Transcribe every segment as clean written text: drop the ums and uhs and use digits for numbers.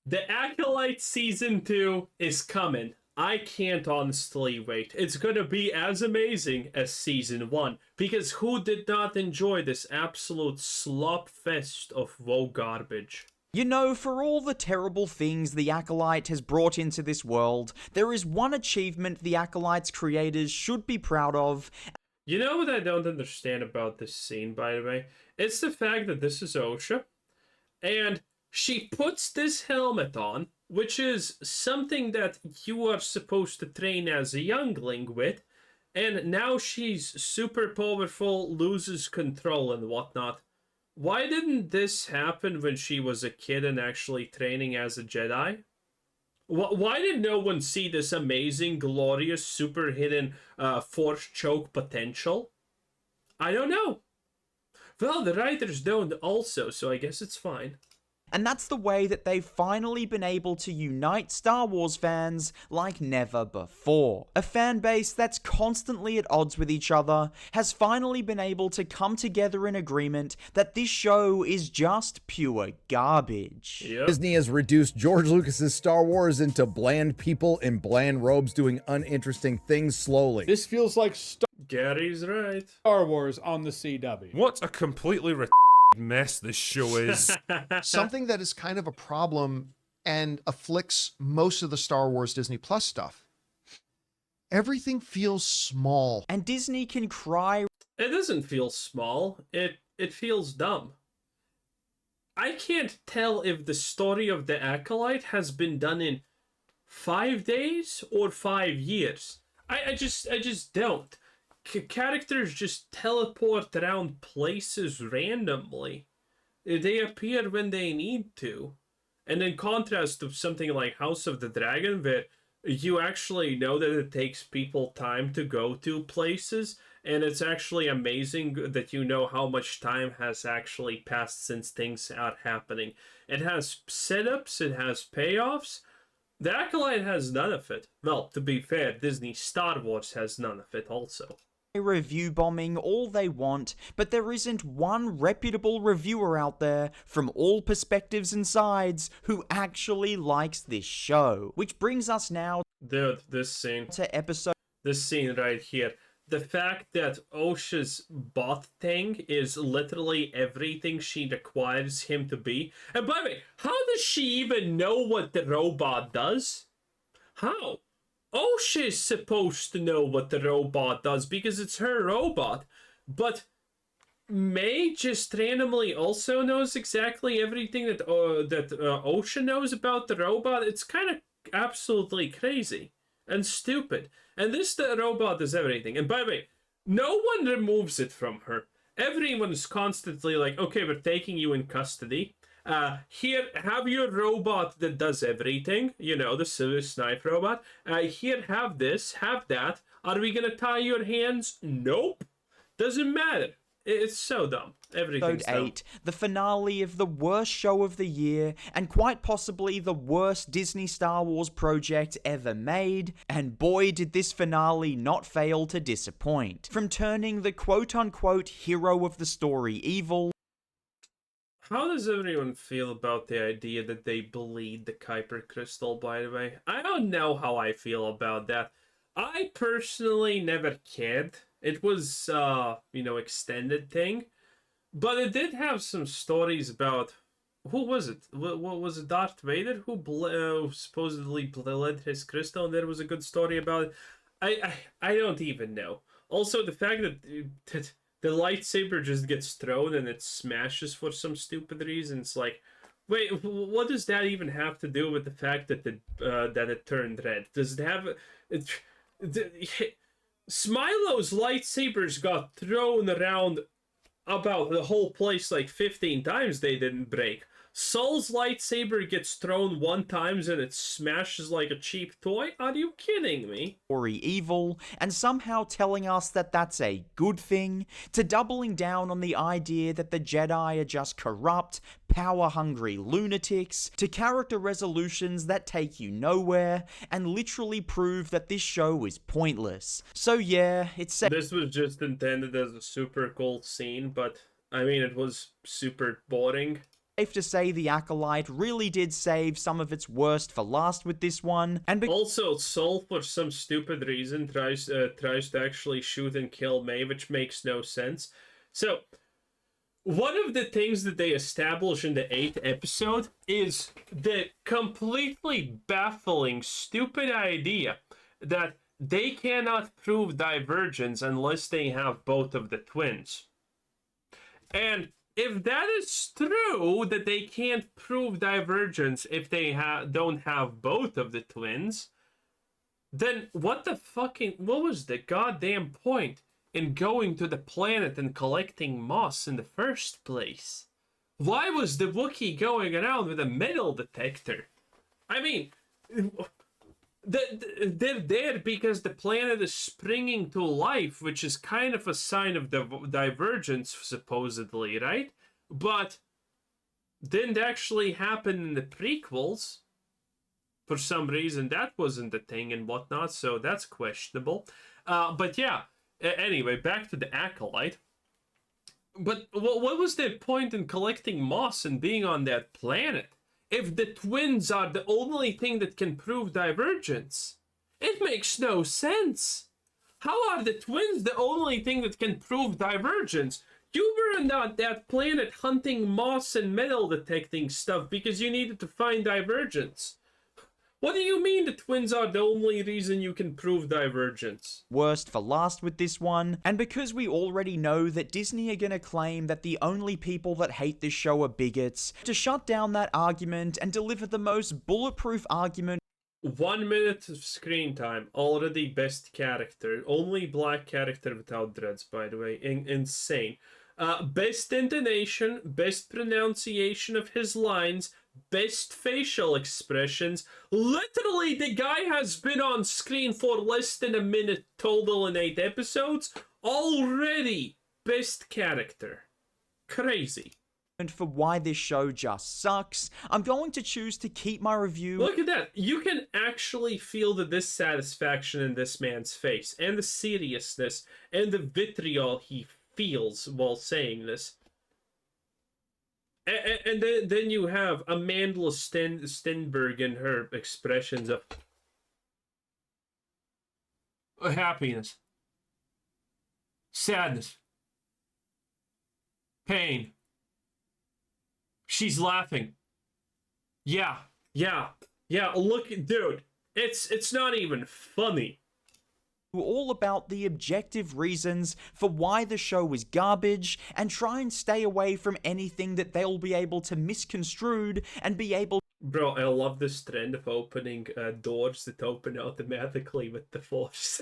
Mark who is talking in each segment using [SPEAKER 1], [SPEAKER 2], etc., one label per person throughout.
[SPEAKER 1] The Acolyte Season 2 is coming. I can't honestly wait. It's gonna be as amazing as Season 1, because who did not enjoy this absolute slop fest of woe garbage?
[SPEAKER 2] You know, for all the terrible things the Acolyte has brought into this world, there is one achievement the Acolyte's creators should be proud of.
[SPEAKER 1] You know what I don't understand about this scene, by the way? It's the fact that this is OSHA, and she puts this helmet on, which is something that you are supposed to train as a youngling with, and now she's super powerful, loses control and whatnot. Why didn't this happen when she was a kid and actually training as a Jedi? Why did no one see this amazing, glorious, super hidden force choke potential? I don't know. Well, the writers don't also, so I guess it's fine.
[SPEAKER 2] And that's the way that they've finally been able to unite Star Wars fans like never before. A fan base that's constantly at odds with each other has finally been able to come together in agreement that this show is just pure garbage.
[SPEAKER 1] Yep.
[SPEAKER 3] Disney has reduced George Lucas's Star Wars into bland people in bland robes doing uninteresting things slowly.
[SPEAKER 4] This feels like
[SPEAKER 1] Gary's right.
[SPEAKER 4] Star Wars on the CW.
[SPEAKER 5] What a completely mess this show is.
[SPEAKER 6] Something that is kind of a problem and afflicts most of the Star Wars Disney Plus stuff. Everything feels small.
[SPEAKER 2] And Disney can cry.
[SPEAKER 1] It doesn't feel small. It feels dumb. I can't tell if the story of the Acolyte has been done in 5 days or 5 years. I just don't. Characters just teleport around places randomly. They appear when they need to. And in contrast to something like House of the Dragon, where you actually know that it takes people time to go to places, and it's actually amazing that you know how much time has actually passed since things are happening. It has setups, it has payoffs. The Acolyte has none of it. Well, to be fair, Disney Star Wars has none of it also.
[SPEAKER 2] Review bombing all they want, but there isn't one reputable reviewer out there from all perspectives and sides who actually likes this show. Which brings us now
[SPEAKER 1] Dude, this scene.
[SPEAKER 2] to episode
[SPEAKER 1] This scene right here. The fact that OSHA's bot thing is literally everything she requires him to be. And by the way, how does she even know what the robot does? How? OSHA is supposed to know what the robot does because it's her robot. But May just randomly also knows exactly everything that OSHA knows about the robot. It's kind of absolutely crazy and stupid. And this the robot does everything. And by the way, no one removes it from her. Everyone is constantly like, okay, we're taking you in custody. Here, have your robot that does everything. You know, the Silver Knife robot. Here, have this, have that. Are we gonna tie your hands? Nope. Doesn't matter. It's so dumb. Everything's
[SPEAKER 2] episode 8, the finale of the worst show of the year, and quite possibly the worst Disney Star Wars project ever made, and boy did this finale not fail to disappoint. From turning the quote-unquote hero of the story evil.
[SPEAKER 1] How does everyone feel about the idea that they bleed the Kuiper crystal, by the way? I don't know how I feel about that. I personally never cared. It was, extended thing. But it did have some stories about... Who was it? What was it, Darth Vader who supposedly bled his crystal? And there was a good story about it. I don't even know. Also, the fact that the lightsaber just gets thrown and it smashes for some stupid reason. It's like, wait, what does that even have to do with the fact that that it turned red? Does it have... Smilo's lightsabers got thrown around about the whole place like 15 times. They didn't break. Saul's lightsaber gets thrown 1 time and it smashes like a cheap toy? Are you kidding me?
[SPEAKER 2] Story evil, and somehow telling us that that's a good thing, to doubling down on the idea that the Jedi are just corrupt, power-hungry lunatics, to character resolutions that take you nowhere, and literally prove that this show is pointless. So yeah, it's...
[SPEAKER 1] This was just intended as a super cool scene, but, I mean, it was super boring.
[SPEAKER 2] Safe to say the Acolyte really did save some of its worst for last with this one, and
[SPEAKER 1] Also, Sol, for some stupid reason, tries to actually shoot and kill May, which makes no sense. So, one of the things that they establish in the 8th episode is the completely baffling, stupid idea that they cannot prove divergence unless they have both of the twins. And if that is true, that they can't prove divergence if they don't have both of the twins, then what was the goddamn point in going to the planet and collecting moss in the first place? Why was the Wookiee going around with a metal detector? I mean, they're there because the planet is springing to life, which is kind of a sign of the divergence, supposedly, right? But didn't actually happen in the prequels. For some reason, that wasn't the thing and whatnot, so that's questionable. But yeah, anyway, back to the Acolyte. But what was the point in collecting moss and being on that planet if the twins are the only thing that can prove divergence? It makes no sense. How are the twins the only thing that can prove divergence? You were not that planet hunting moss and metal detecting stuff because you needed to find divergence. What do you mean the twins are the only reason you can prove divergence?
[SPEAKER 2] worst for last with this one, and because we already know that Disney are gonna claim that the only people that hate this show are bigots, to shut down that argument and deliver the most bulletproof argument.
[SPEAKER 1] 1 minute of screen time, already best character. Only black character without dreads, by the way. Insane. Best intonation, best pronunciation of his lines, best facial expressions. Literally, the guy has been on screen for less than a minute total in 8 episodes. Already best character. Crazy.
[SPEAKER 2] For why this show just sucks, I'm going to choose to keep my review.
[SPEAKER 1] Look at that. You can actually feel the dissatisfaction in this man's face, and the seriousness, and the vitriol he feels while saying this. And then you have Amandla Stenberg and her expressions of happiness, sadness, pain. She's laughing. Yeah. Look, dude, it's not even funny.
[SPEAKER 2] All about the objective reasons for why the show is garbage, and try and stay away from anything that they'll be able to misconstrue and be able.
[SPEAKER 1] Bro, I love this trend of opening doors that open automatically with the Force.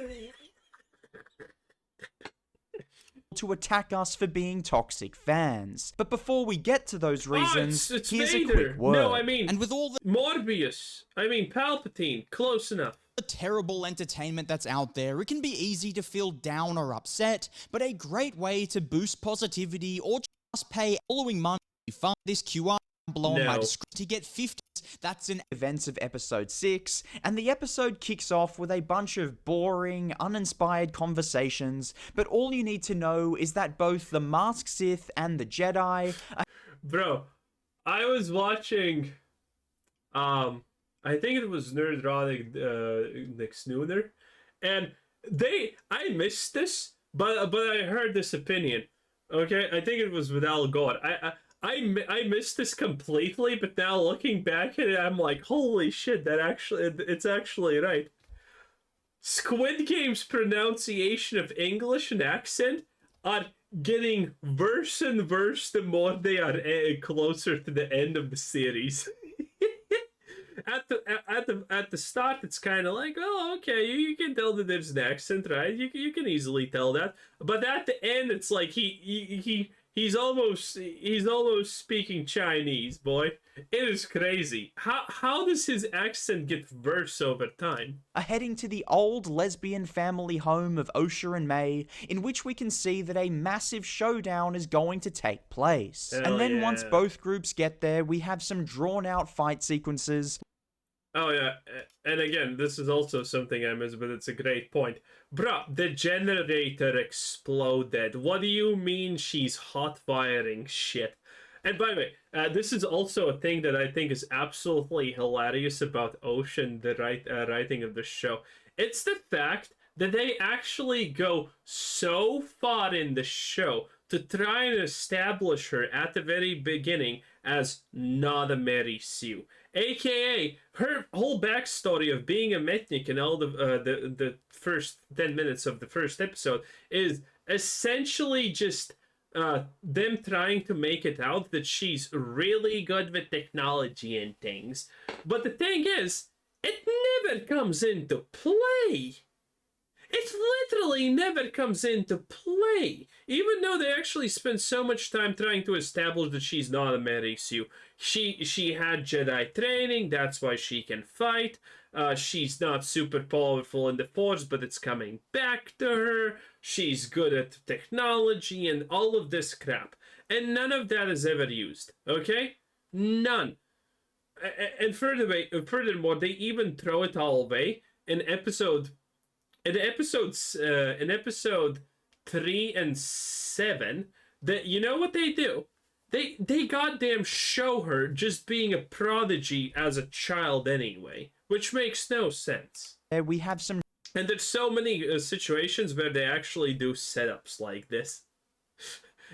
[SPEAKER 2] To attack us for being toxic fans. But before we get to those reasons,
[SPEAKER 1] it's
[SPEAKER 2] here's
[SPEAKER 1] Vader.
[SPEAKER 2] a quick word.
[SPEAKER 1] No, I mean,
[SPEAKER 7] And with all the
[SPEAKER 1] Morbius. I mean, Palpatine. Close enough.
[SPEAKER 7] terrible entertainment that's out there, it can be easy to feel down or upset, but a great way to boost positivity or just pay following month you find this QR below on my description to get 50. That's in
[SPEAKER 2] Events of episode 6, and the episode kicks off with a bunch of boring, uninspired conversations, but all you need to know is that both the Masked Sith and the Jedi are.
[SPEAKER 1] Bro, I was watching, I think it was Nerdrotic Nick Snooner, and I missed this, but I heard this opinion. Okay, I think it was with Al Gore. I missed this completely, but now looking back at it, I'm like, holy shit, it's actually right. Squid Game's pronunciation of English and accent are getting worse and worse the more they are closer to the end of the series. At the start, it's kind of like, oh, okay, you can tell that there's an accent, right? You can easily tell that. But at the end, it's like he's almost speaking Chinese, boy. It is crazy. How does his accent get worse over time?
[SPEAKER 2] Are heading to the old lesbian family home of Osha and May, in which we can see that a massive showdown is going to take place.
[SPEAKER 1] Hell
[SPEAKER 2] and then
[SPEAKER 1] yeah.
[SPEAKER 2] once both groups get there, we have some drawn-out fight sequences.
[SPEAKER 1] Oh yeah, and again, this is also something I missed, but it's a great point. Bruh, the generator exploded. What do you mean she's hot firing shit? And by the way, this is also a thing that I think is absolutely hilarious about Ocean, the writing of the show. It's the fact that they actually go so far in the show to try and establish her at the very beginning as not a Mary Sue, aka her whole backstory of being a Metnik in all the first 10 minutes of the first episode is essentially just them trying to make it out that she's really good with technology and things. But the thing is, it never comes into play. It literally never comes into play. Even though they actually spend so much time trying to establish that she's not a Mary Sue. She had Jedi training, that's why she can fight. She's not super powerful in the Force, but it's coming back to her. She's good at technology and all of this crap. And none of that is ever used, okay? None. And furthermore, they even throw it all away in episode 3 and 7. That, you know what they do? They goddamn show her just being a prodigy as a child anyway, which makes no sense.
[SPEAKER 2] We have some.
[SPEAKER 1] And there's so many situations where they actually do setups like this.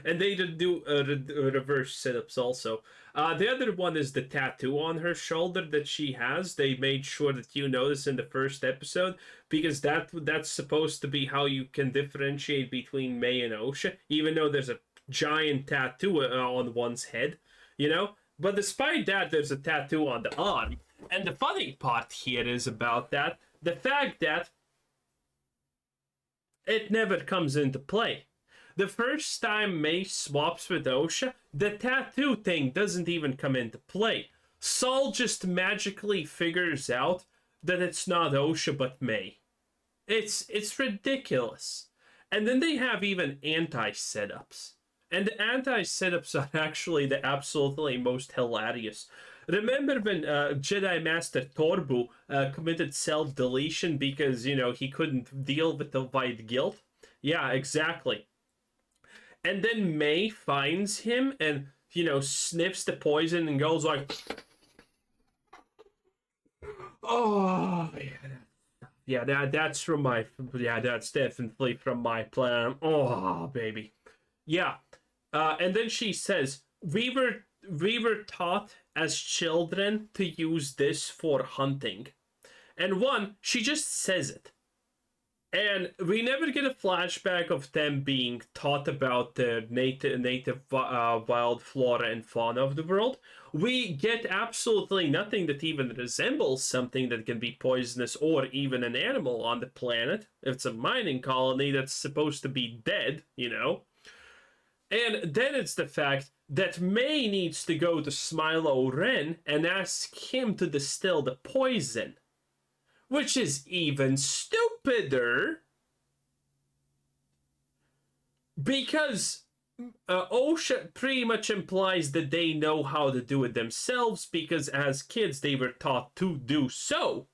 [SPEAKER 1] And they do reverse setups also. The other one is the tattoo on her shoulder that she has. They made sure that you notice in the first episode, because that's supposed to be how you can differentiate between May and Osha, even though there's a giant tattoo on one's head, you know? But despite that, there's a tattoo on the arm. And the funny part here is about that, the fact that it never comes into play. The first time May swaps with Osha, the tattoo thing doesn't even come into play. Saul just magically figures out that it's not Osha but May. It's ridiculous. And then they have even anti-setups. And the anti-setups are actually the absolutely most hilarious. Remember when Jedi Master Torbu committed self-deletion because, you know, he couldn't deal with the white guilt? Yeah, exactly. And then May finds him and, you know, sniffs the poison and goes like, oh, yeah, that's from my, yeah, that's definitely from my plan. Oh, baby. Yeah. And then she says, we were taught as children to use this for hunting. And she just says it. And we never get a flashback of them being taught about the native wild flora and fauna of the world. We get absolutely nothing that even resembles something that can be poisonous or even an animal on the planet. It's a mining colony that's supposed to be dead, you know. And then it's the fact that May needs to go to Smilo Ren and ask him to distill the poison. Which is even stupider. Because Osha pretty much implies that they know how to do it themselves because as kids they were taught to do so.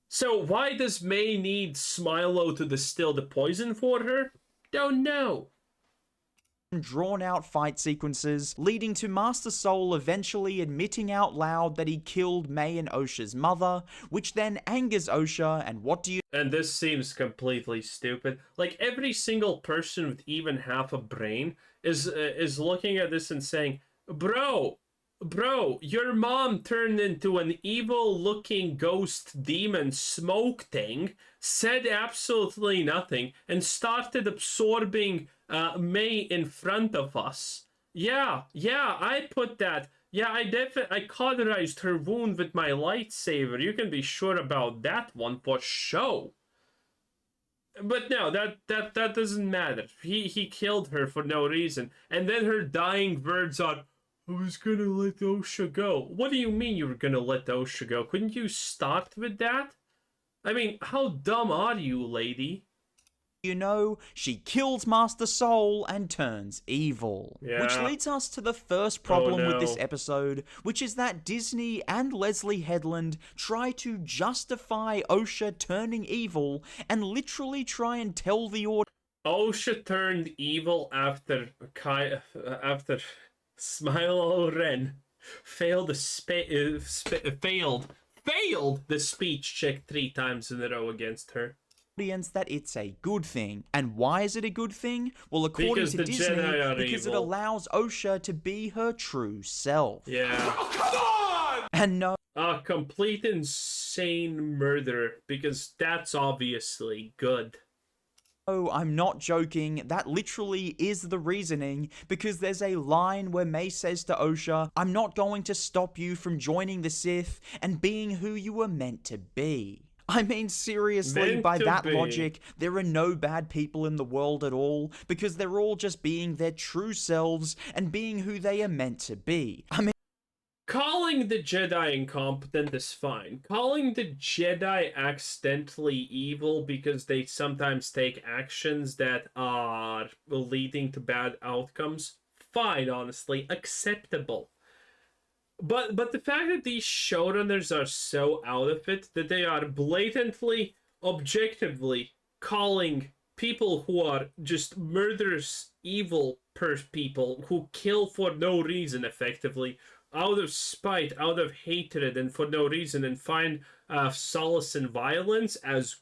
[SPEAKER 1] So why does May need Smilo to distill the poison for her? Don't know.
[SPEAKER 2] Drawn out fight sequences, leading to Master Soul eventually admitting out loud that he killed May and Osha's mother, which then angers Osha, and what do you—
[SPEAKER 1] And this seems completely stupid. Like, every single person with even half a brain is looking at this and saying, Bro, your mom turned into an evil-looking ghost demon smoke thing, said absolutely nothing, and started absorbing May in front of us. Yeah, I put that. Yeah, I cauterized her wound with my lightsaber. You can be sure about that one for sure. But no, that doesn't matter. He killed her for no reason. And then her dying words are, I was gonna let Osha go. What do you mean you were gonna let Osha go? Couldn't you start with that? I mean, how dumb are you, lady?
[SPEAKER 2] You know, she kills Master Soul and turns evil.
[SPEAKER 1] Yeah.
[SPEAKER 2] Which leads us to the first problem with this
[SPEAKER 1] no.
[SPEAKER 2] episode, which is that Disney and Leslie Headland try to justify Osha turning evil and literally try and tell the audience
[SPEAKER 1] Osha turned evil after Smile Ren failed the speech check 3 times in a row against her.
[SPEAKER 2] Audience that it's a good thing. And why is it a good thing? Well, according
[SPEAKER 1] Because
[SPEAKER 2] to
[SPEAKER 1] the
[SPEAKER 2] Disney,
[SPEAKER 1] Jedi are
[SPEAKER 2] because it
[SPEAKER 1] evil.
[SPEAKER 2] allows Osha to be her true self.
[SPEAKER 1] Yeah.
[SPEAKER 2] And no,
[SPEAKER 1] A complete insane murder, because that's obviously good.
[SPEAKER 2] I'm not joking. That literally is the reasoning, because there's a line where May says to Osha, I'm not going to stop you from joining the Sith and being who you were meant to be. I mean, seriously,
[SPEAKER 1] Meant
[SPEAKER 2] by
[SPEAKER 1] to
[SPEAKER 2] that
[SPEAKER 1] be.
[SPEAKER 2] logic, there are no bad people in the world at all, because they're all just being their true selves and being who they are meant to be. I mean,
[SPEAKER 1] Calling the Jedi incompetent is fine. Calling the Jedi accidentally evil because they sometimes take actions that are leading to bad outcomes, fine, honestly, acceptable. But the fact that these showrunners are so out of it that they are blatantly, objectively calling people who are just murderous, evil people who kill for no reason, effectively, out of spite, out of hatred, and for no reason, and find solace in violence as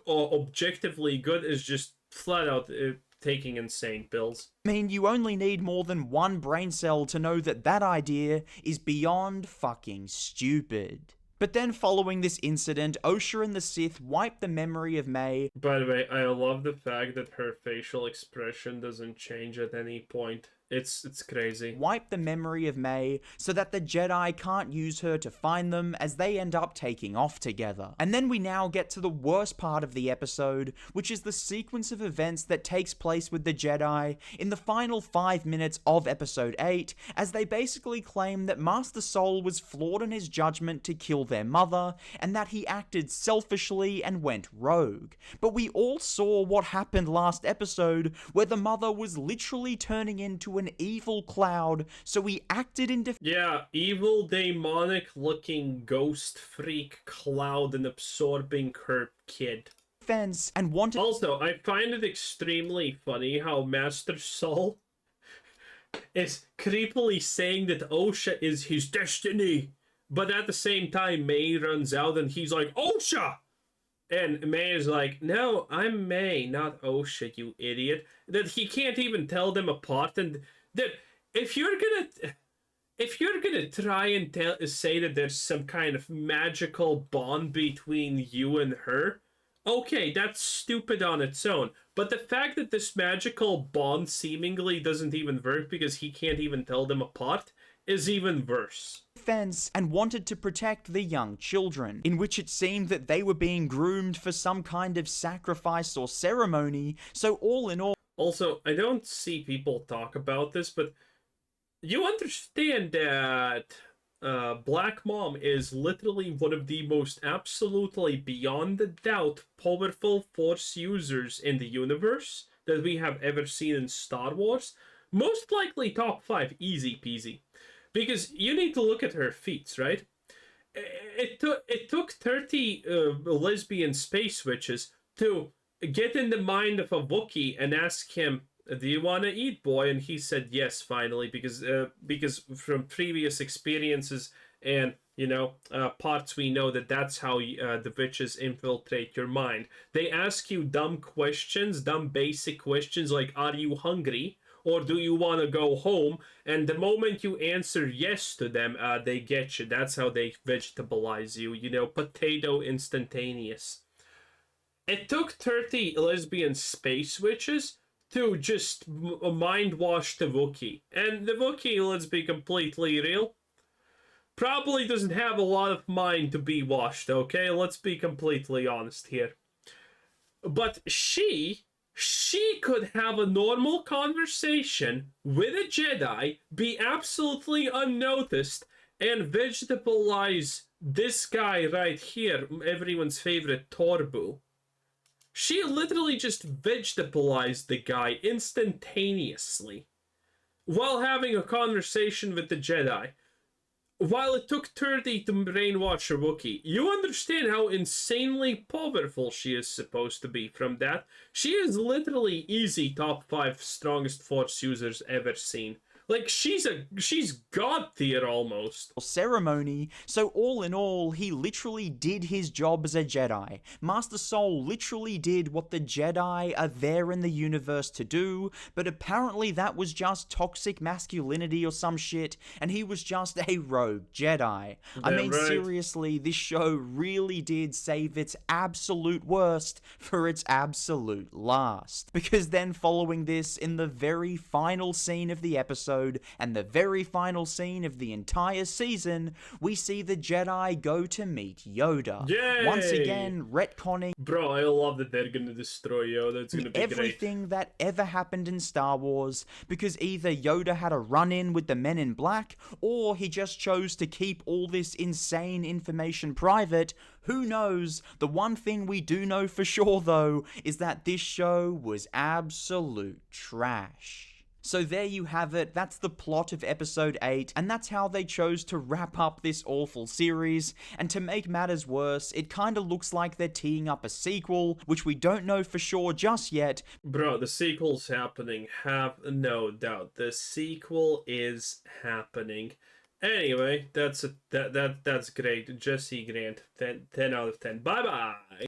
[SPEAKER 1] objectively good is just flat out taking insane pills.
[SPEAKER 2] you only need more than one brain cell to know that that idea is beyond fucking stupid. But then following this incident, Osha and the Sith wipe the memory of May.
[SPEAKER 1] By the way, I love the fact that her facial expression doesn't change at any point. It's crazy.
[SPEAKER 2] Wipe the memory of May so that the Jedi can't use her to find them as they end up taking off together. And then we now get to the worst part of the episode, which is the sequence of events that takes place with the Jedi in the final 5 minutes of episode 8, as they basically claim that Master Soul was flawed in his judgment to kill their mother, and that he acted selfishly and went rogue. But we all saw what happened last episode, where the mother was literally turning into an evil cloud, so he acted in
[SPEAKER 1] Yeah, evil, demonic looking ghost freak cloud and absorbing her kid.
[SPEAKER 2] defense and wanted.
[SPEAKER 1] Also, I find it extremely funny how Master Soul is creepily saying that Osha is his destiny, but at the same time May runs out and he's like, Osha! And May is like, no, I'm May, not Osha, you idiot. That he can't even tell them apart, and that if you're gonna try and say that there's some kind of magical bond between you and her, okay, that's stupid on its own. But the fact that this magical bond seemingly doesn't even work because he can't even tell them apart is even worse.
[SPEAKER 2] Fence and wanted to protect the young children, in which it seemed that they were being groomed for some kind of sacrifice or ceremony. So all in all,
[SPEAKER 1] also, I don't see people talk about this, but you understand that Black Mom is literally one of the most absolutely beyond a doubt powerful Force users in the universe that we have ever seen in Star Wars. Most likely top 5, easy peasy. Because you need to look at her feats, right? It took 30 lesbian space witches to get in the mind of a Wookiee and ask him, do you want to eat, boy? And he said yes, finally, because from previous experiences and, parts we know that's how the witches infiltrate your mind. They ask you dumb questions, dumb basic questions like, are you hungry? Or do you want to go home? And the moment you answer yes to them, they get you. That's how they vegetabilize you. Potato instantaneous. It took 30 lesbian space witches to just mind wash the Wookiee. And the Wookiee, let's be completely real, probably doesn't have a lot of mind to be washed, okay? Let's be completely honest here. But she could have a normal conversation with a Jedi, be absolutely unnoticed, and vegetabilize this guy right here, everyone's favorite Torbu. She literally just vegetabilized the guy instantaneously while having a conversation with the Jedi. While it took 30 to brainwash a Wookiee, you understand how insanely powerful she is supposed to be from that. She is literally easy top 5 strongest Force users ever seen. Like, she's god tier almost.
[SPEAKER 2] Ceremony, so all in all, he literally did his job as a Jedi. Master Soul literally did what the Jedi are there in the universe to do, but apparently that was just toxic masculinity or some shit, and he was just a rogue Jedi. I mean,
[SPEAKER 1] right.
[SPEAKER 2] seriously, this show really did save its absolute worst for its absolute last. Because then following this, in the very final scene of the episode, and the very final scene of the entire season, we see the Jedi go to meet Yoda.
[SPEAKER 1] Yay!
[SPEAKER 2] Once again, retconning
[SPEAKER 1] Bro, I love that they're gonna destroy Yoda. It's gonna be
[SPEAKER 2] everything
[SPEAKER 1] great.
[SPEAKER 2] that ever happened in Star Wars, because either Yoda had a run-in with the Men in Black, or he just chose to keep all this insane information private. Who knows? The one thing we do know for sure, though, is that this show was absolute trash. So there you have it, that's the plot of episode 8, and that's how they chose to wrap up this awful series. And to make matters worse, it kinda looks like they're teeing up a sequel, which we don't know for sure just yet.
[SPEAKER 1] Bro, the sequel's happening. Have no doubt. The sequel is happening. Anyway, that's great. Jesse Grant, 10 out of 10. Bye-bye!